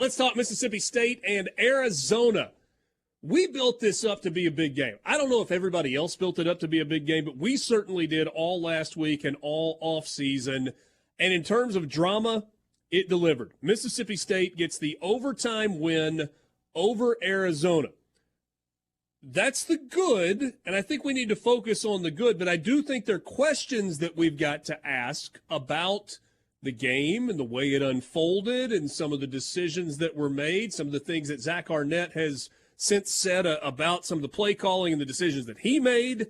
Let's talk Mississippi State and Arizona. We built this up to be a big game. I don't know if everybody else built it up to be a big game, but we certainly did all last week and all offseason. And in terms of drama, it delivered. Mississippi State gets the overtime win over Arizona. That's the good, and I think we need to focus on the good, but I do think there are questions that we've got to ask about the game and the way it unfolded and some of the decisions that were made, some of the things that Zach Arnett has since said about some of the play calling and the decisions that he made.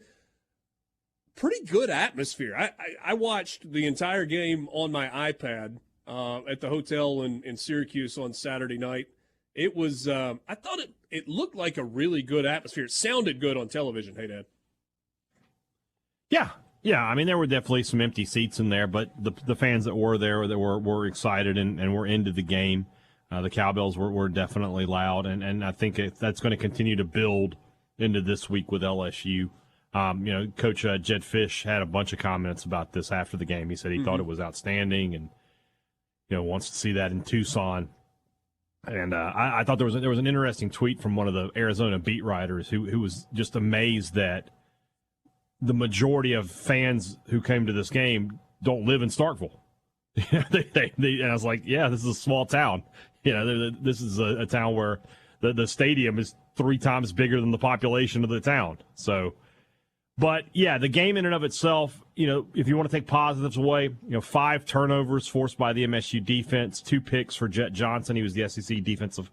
Pretty good atmosphere. I watched the entire game on my iPad at the hotel in Syracuse on Saturday night. It was, I thought it looked like a really good atmosphere. It sounded good on television. Hey, Dad. Yeah. I mean, there were definitely some empty seats in there, but the fans that were there that were excited and were into the game. The Cowbells were definitely loud, and I think that's going to continue to build into this week with LSU. Coach Jed Fish had a bunch of comments about this after the game. He said he thought it was outstanding and, wants to see that in Tucson. And I thought there was an interesting tweet from one of the Arizona beat writers who was just amazed that the majority of fans who came to this game don't live in Starkville. And I was like, yeah, this is a small town. This is a town where the stadium is 3 times bigger than the population of the town. So, but yeah, the game in and of itself, if you want to take positives away, 5 turnovers forced by the MSU defense, 2 picks for Jet Johnson. He was the SEC Defensive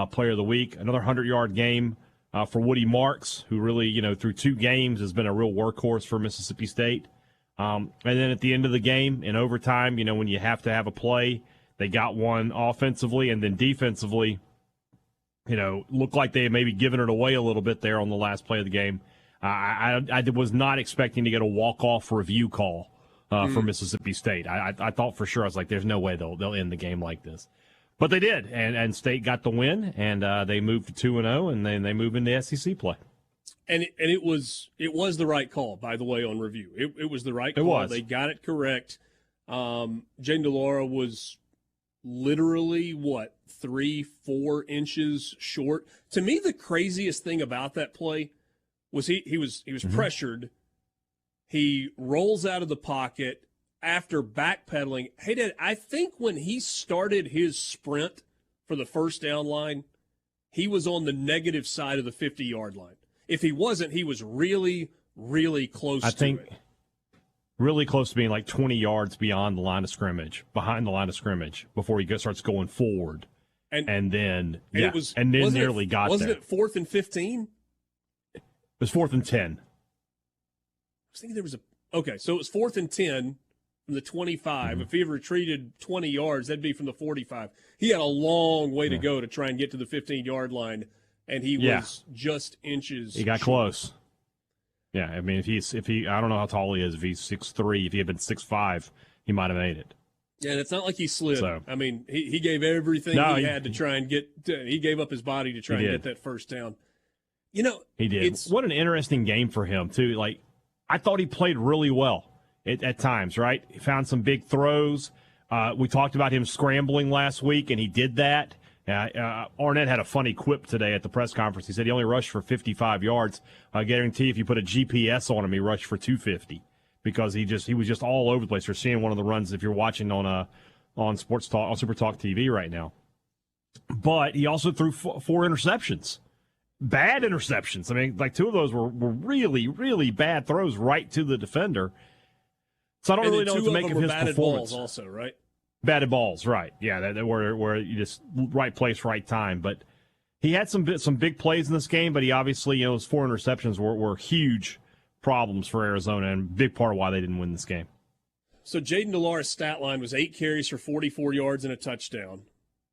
Player of the Week. Another 100-yard game for Woody Marks, who really, through 2 games has been a real workhorse for Mississippi State. And then at the end of the game, in overtime, when you have to have a play, they got one offensively, and then defensively, looked like they had maybe given it away a little bit there on the last play of the game. I was not expecting to get a walk-off review call for Mississippi State. I thought for sure, I was like, there's no way they'll end the game like this. But they did, and State got the win, and they moved to 2-0, and then they move into SEC play. And it was the right call, by the way, on review. It was the right call. It was. They got it correct. Jayden DeLaura was literally, 3-4 inches short. To me, the craziest thing about that play was he was pressured. He rolls out of the pocket after backpedaling. Hey, Dad, I think when he started his sprint for the first down line, he was on the negative side of the 50-yard line. If he wasn't, he was really, really close to it. I think really close to being like 20 yards behind the line of scrimmage, before he starts going forward. And then nearly got there. Wasn't it 4th and 15? It was 4th and 10. I was thinking there was so it was 4th and 10 from the 25. Mm-hmm. If he had retreated 20 yards, that'd be from the 45. He had a long way to go to try and get to the 15-yard line. And he was just inches. He got close. Yeah, I mean, if he, I don't know how tall he is. If he's 6'3", if he had been 6'5", he might have made it. Yeah, and it's not like he slid. So, I mean, he gave everything he had to try and get. He gave up his body to try and get that first down. He did. What an interesting game for him too. Like, I thought he played really well at times. Right, he found some big throws. We talked about him scrambling last week, and he did that. Arnett had a funny quip today at the press conference. He said he only rushed for 55 yards. I guarantee if you put a GPS on him, he rushed for 250 because he was just all over the place. You're seeing one of the runs if you're watching on Sports Talk, on SuperTalk TV right now. But he also threw 4 interceptions, bad interceptions. I mean, like 2 of those were really, really bad throws right to the defender. So I don't really know what to make of his performance. Balls also, right? Batted balls, right? Yeah, that where you just right place, right time. But he had some big plays in this game. But he obviously, those 4 interceptions were huge problems for Arizona and a big part of why they didn't win this game. So Jayden DeLaura's stat line was 8 carries for 44 yards and a touchdown.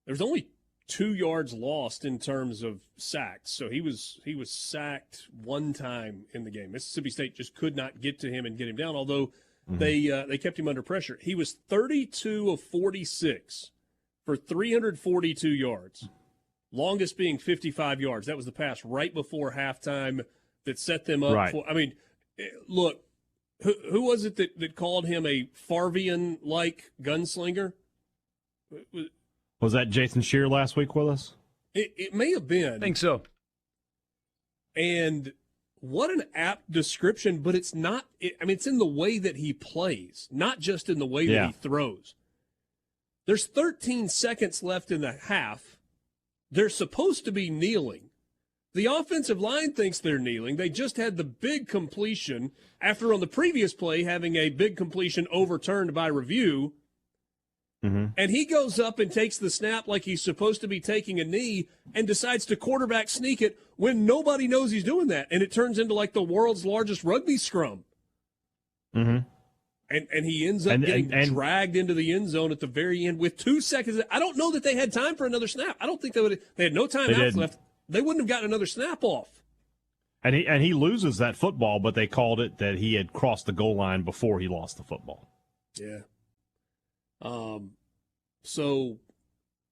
There's only 2 yards lost in terms of sacks. So he was sacked 1 time in the game. Mississippi State just could not get to him and get him down. Although. Mm-hmm. They kept him under pressure. He was 32 of 46 for 342 yards, longest being 55 yards. That was the pass right before halftime that set them up. Right. I mean, look, who was it that called him a Farvian-like gunslinger? Was Was that Jason Shear last week with us? It may have been. I think so. And what an apt description, but it's not. It's in the way that he plays, not just in the way that he throws. There's 13 seconds left in the half. They're supposed to be kneeling. The offensive line thinks they're kneeling. They just had the big completion after on the previous play having a big completion overturned by review. Mm-hmm. And he goes up and takes the snap like he's supposed to be taking a knee and decides to quarterback sneak it when nobody knows he's doing that. And it turns into like the world's largest rugby scrum. Mm-hmm. And he ends up getting dragged into the end zone at the very end with 2 seconds. I don't know that they had time for another snap. I don't think they had no timeouts left. They wouldn't have gotten another snap off. And he loses that football, but they called it that he had crossed the goal line before he lost the football. Yeah. So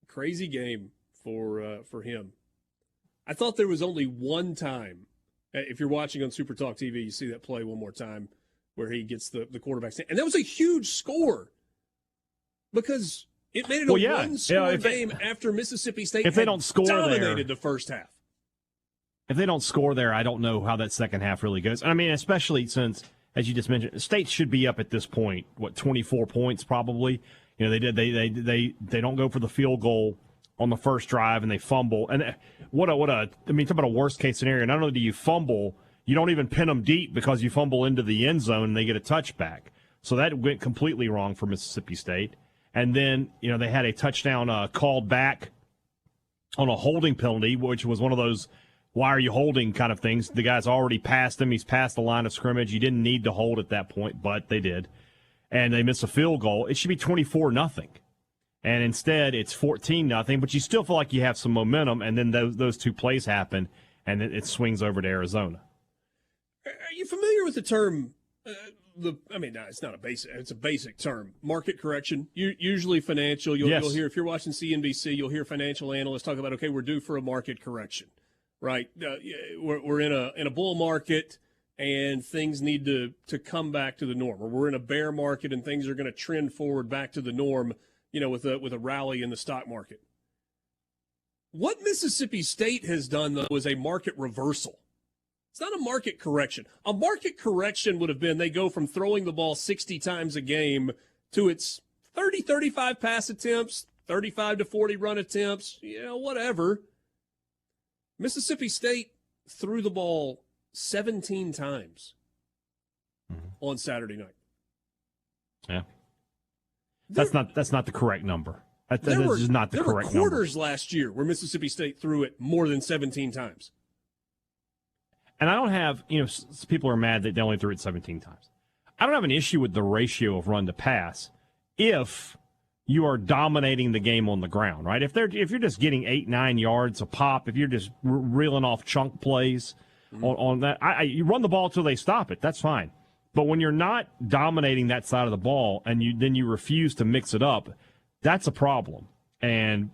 crazy game for him. I thought there was only one time, if you're watching on SuperTalk TV, you see that play one more time where he gets the quarterback stand. And that was a huge score because it made it a one-score game after Mississippi State if they don't score dominated the first half. If they don't score there, I don't know how that second half really goes. I mean, especially since, as you just mentioned, State should be up at this point, 24 points probably. You know, they don't go for the field goal on the first drive and they fumble. And talk about a worst case scenario. Not only do you fumble, you don't even pin them deep because you fumble into the end zone and they get a touchback. So that went completely wrong for Mississippi State. And then, they had a touchdown called back on a holding penalty, which was one of those why are you holding kind of things. The guy's already passed him. He's past the line of scrimmage. You didn't need to hold at that point, but they did. And they miss a field goal. It should be 24-0. And instead, it's 14-0, but you still feel like you have some momentum, and then those two plays happen, and it swings over to Arizona. Are you familiar with the term, it's not a basic, it's a basic term, market correction? Usually financial. You'll hear, if you're watching CNBC, you'll hear financial analysts talk about, okay, we're due for a market correction, right? We're in a bull market, and things need to come back to the norm. Or we're in a bear market, and things are going to trend forward back to the norm, with a rally in the stock market. What Mississippi State has done, though, is a market reversal. It's not a market correction. A market correction would have been they go from throwing the ball 60 times a game to its 30, 35 pass attempts, 35 to 40 run attempts, whatever. Mississippi State threw the ball 17 times on Saturday night. Yeah. That's not the correct number. That is not the correct number. There were quarters last year where Mississippi State threw it more than 17 times. And I don't have, people are mad that they only threw it 17 times. I don't have an issue with the ratio of run to pass if you are dominating the game on the ground, right? If you're just getting 8-9 yards a pop, if you're just reeling off chunk plays on that, you run the ball till they stop it. That's fine. But when you're not dominating that side of the ball and you refuse to mix it up, that's a problem. And,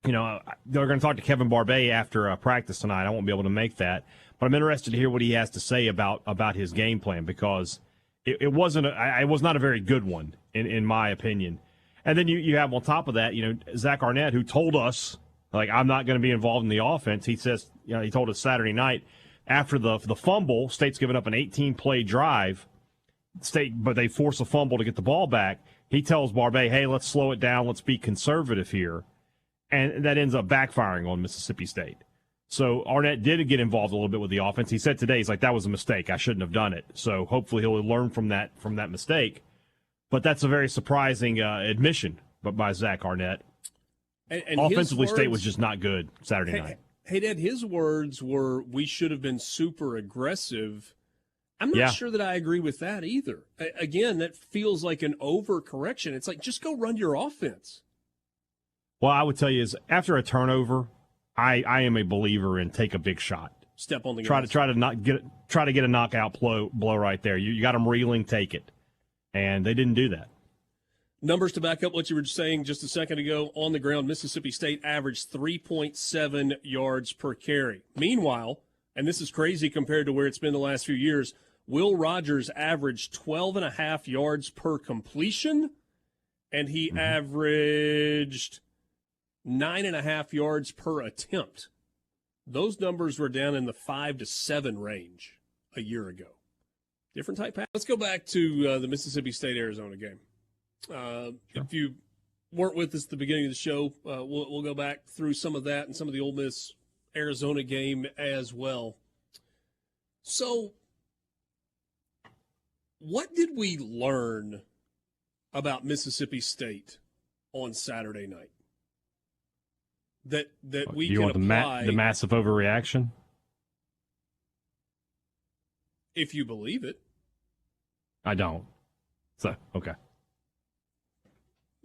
they're going to talk to Kevin Barbay after practice tonight. I won't be able to make that. But I'm interested to hear what he has to say about his game plan because it was not a very good one, in my opinion. And then you have on top of that, Zach Arnett, who told us, I'm not going to be involved in the offense. He says, he told us Saturday night, after the fumble, State's given up an 18-play drive, but they force a fumble to get the ball back. He tells Barbay, hey, let's slow it down. Let's be conservative here. And that ends up backfiring on Mississippi State. So Arnett did get involved a little bit with the offense. He said today, he's like, that was a mistake. I shouldn't have done it. So hopefully he'll learn from that mistake. But that's a very surprising admission by Zach Arnett. And offensively, State was just not good Saturday night. Hey, Dad, his words were, we should have been super aggressive. I'm not sure that I agree with that either. Again, that feels like an overcorrection. It's like, just go run your offense. Well, I would tell you is after a turnover, I am a believer in take a big shot. Step on the gas. Try to get a knockout blow right there. You got them reeling, take it. And they didn't do that. Numbers to back up what you were saying just a second ago. On the ground, Mississippi State averaged 3.7 yards per carry. Meanwhile, and this is crazy compared to where it's been the last few years, Will Rogers averaged 12.5 yards per completion, and he averaged 9.5 yards per attempt. Those numbers were down in the 5 to 7 range a year ago. Different type pass. Let's go back to the Mississippi State-Arizona game. Sure. If you weren't with us at the beginning of the show, we'll go back through some of that and some of the Ole Miss-Arizona game as well. So, what did we learn about Mississippi State on Saturday night? That we can apply. The massive overreaction? If you believe it. I don't. So, okay.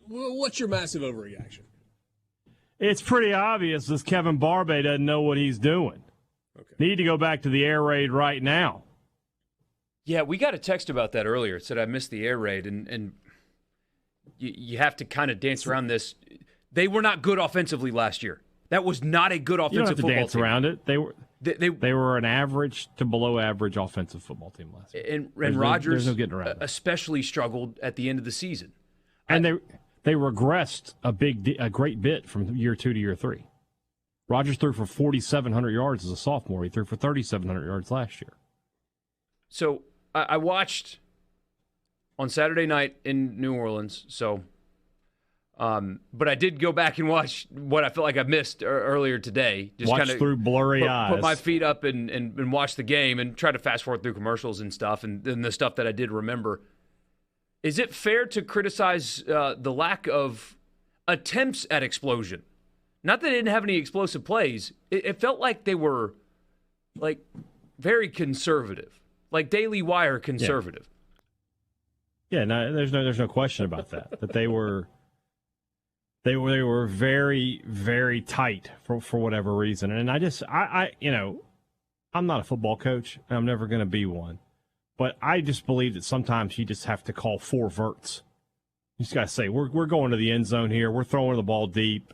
Well, what's your massive overreaction? It's pretty obvious this Kevin Barbay doesn't know what he's doing. Okay. Need to go back to the air raid right now. Yeah, we got a text about that earlier. It said I missed the air raid, and you have to kind of dance around this. They were not good offensively last year. That was not a good offensive football team. You don't have to dance around it. They were an average to below average offensive football team last year. And Rodgers no getting around it. especially struggled at the end of the season. And they regressed a great bit from year 2 to year 3. Rodgers threw for 4,700 yards as a sophomore. He threw for 3,700 yards last year. So I watched on Saturday night in New Orleans. But I did go back and watch what I felt like I missed earlier today. Just watch through blurry eyes. Put my feet up and watch the game and try to fast forward through commercials and stuff and the stuff that I did remember. Is it fair to criticize the lack of attempts at explosion? Not that they didn't have any explosive plays. It felt like they were very conservative, like Daily Wire conservative. Yeah, no, there's no question about that. That they were very, very tight for whatever reason. And I'm not a football coach, and I'm never going to be one. But I just believe that sometimes you just have to call 4 verts. You just got to say, we're going to the end zone here. We're throwing the ball deep.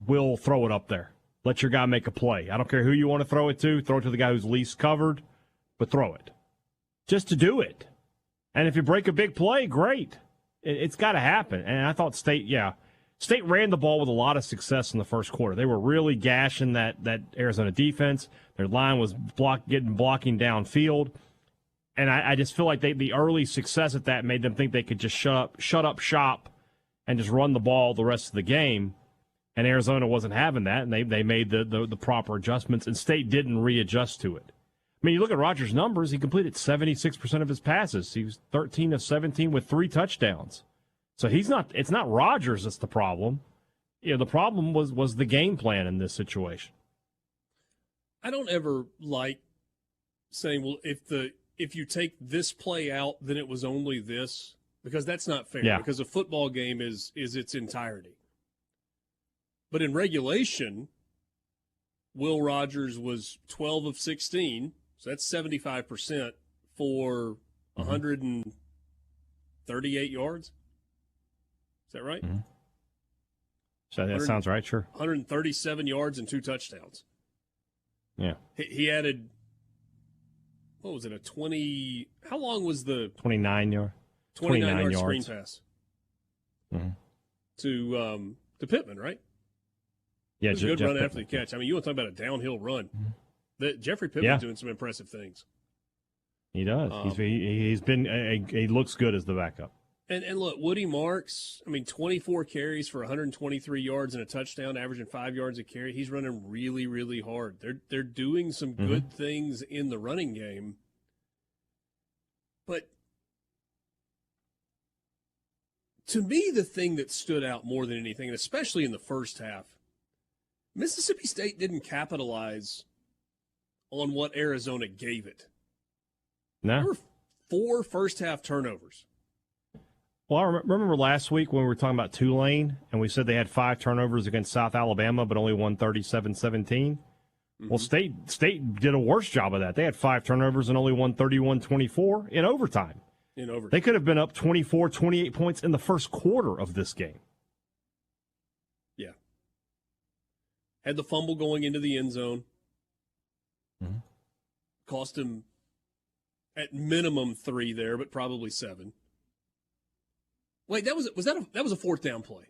We'll throw it up there. Let your guy make a play. I don't care who you want to throw it to. Throw it to the guy who's least covered, but throw it. Just to do it. And if you break a big play, great. It's got to happen. And I thought State ran the ball with a lot of success in the first quarter. They were really gashing that Arizona defense. Their line was blocking downfield. And I just feel like the early success at that made them think they could just shut up shop and just run the ball the rest of the game. And Arizona wasn't having that, and they made the proper adjustments, and State didn't readjust to it. I mean, you look at Rodgers' numbers, he completed 76% of his passes. He was 13 of 17 with 3 touchdowns. So it's not Rodgers that's the problem. The problem was the game plan in this situation. I don't ever like saying, well, if you take this play out, then it was only this, because that's not fair. Yeah. Because a football game is its entirety. But in regulation, Will Rogers was 12 of 16, so that's 75% for 138 yards. Is that right? Mm-hmm. So that sounds right, sure. 137 yards and 2 touchdowns. Yeah. He added, what was it, a 20 – how long was the – 29-yard 29-yard screen pass mm-hmm. to Pittman, right? Yeah, it was a good Jeff run Pittman. after the catch. I mean, you want to talk about a downhill run. Mm-hmm. Jeffrey Pittman's doing some impressive things. He does. He looks good as the backup. And look, Woody Marks, 24 carries for 123 yards and a touchdown, averaging 5 yards a carry. He's running really, really hard. They're doing some good things in the running game. But to me, the thing that stood out more than anything, and especially in the first half, Mississippi State didn't capitalize on what Arizona gave it. No. There were 4 first-half turnovers. Well, I remember last week when we were talking about Tulane, and we said they had 5 turnovers against South Alabama, but only won 37-17. Mm-hmm. Well, State did a worse job of that. They had 5 turnovers and only won 31-24 in overtime. They could have been up 24, 28 points in the first quarter of this game. Yeah. Had the fumble going into the end zone. Mm-hmm. Cost him at minimum 3 there, but probably 7. Wait, that was a 4th down play.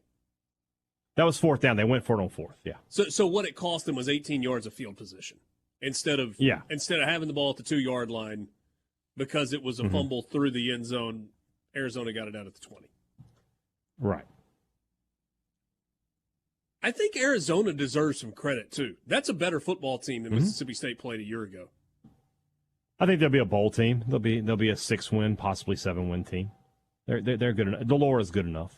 That was fourth down. They went for it on fourth. Yeah. So what it cost them was 18 yards of field position instead of having the ball at the 2-yard line because it was a fumble through the end zone. Arizona got it out at the 20. Right. I think Arizona deserves some credit, too. That's a better football team than Mississippi State played a year ago. I think they'll be a bowl team. They'll be a 6-win, possibly 7-win team. They're good enough. Delora's good enough.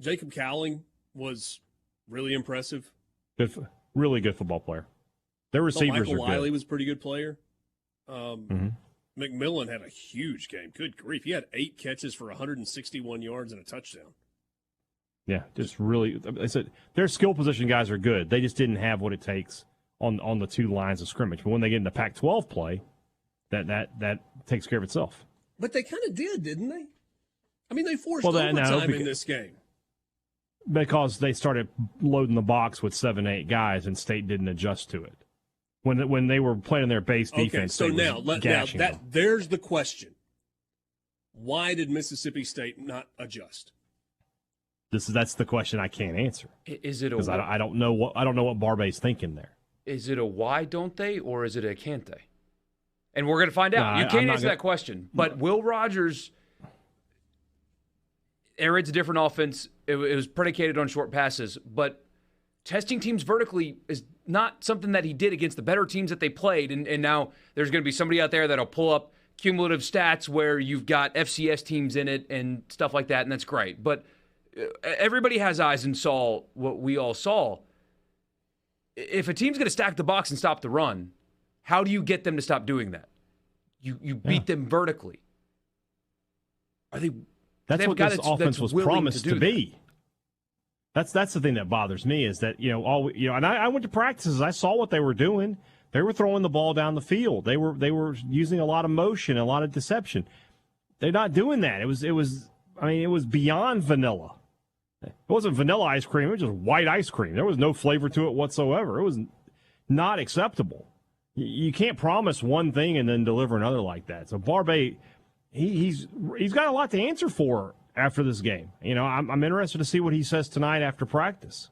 Jacob Cowling was really impressive. Really good football player. Their receivers are good. Michael Wiley was a pretty good player. McMillan had a huge game. Good grief. He had 8 catches for 161 yards and a touchdown. Yeah, just really. I said their skill position guys are good. They just didn't have what it takes on the 2 lines of scrimmage. But when they get into Pac-12 play, that takes care of itself. But they kind of did, didn't they? I mean, they forced overtime in this game. Because they started loading the box with 7-8 guys, and State didn't adjust to it. When they were playing their base defense, so there's the question: why did Mississippi State not adjust? That's the question I can't answer. Is it because I don't know what Barbay's thinking there. Is it a why don't they, or is it a can't they? And we're going to find out. You can't answer that question. But Will Rogers, Air Raid's a different offense. It was predicated on short passes, but testing teams vertically is not something that he did against the better teams that they played. And now there's going to be somebody out there that'll pull up cumulative stats where you've got FCS teams in it and stuff like that, and that's great. But everybody has eyes and saw what we all saw. If a team's going to stack the box and stop the run, how do you get them to stop doing that? You beat them vertically. Are they? That's what this offense was promised to be. That's the thing that bothers me is that and I went to practices. I saw what they were doing. They were throwing the ball down the field. They were using a lot of motion, a lot of deception. They're not doing that. It was beyond vanilla. It wasn't vanilla ice cream. It was just white ice cream. There was no flavor to it whatsoever. It was not acceptable. You can't promise one thing and then deliver another like that. So Barbay, he's got a lot to answer for after this game. I'm interested to see what he says tonight after practice.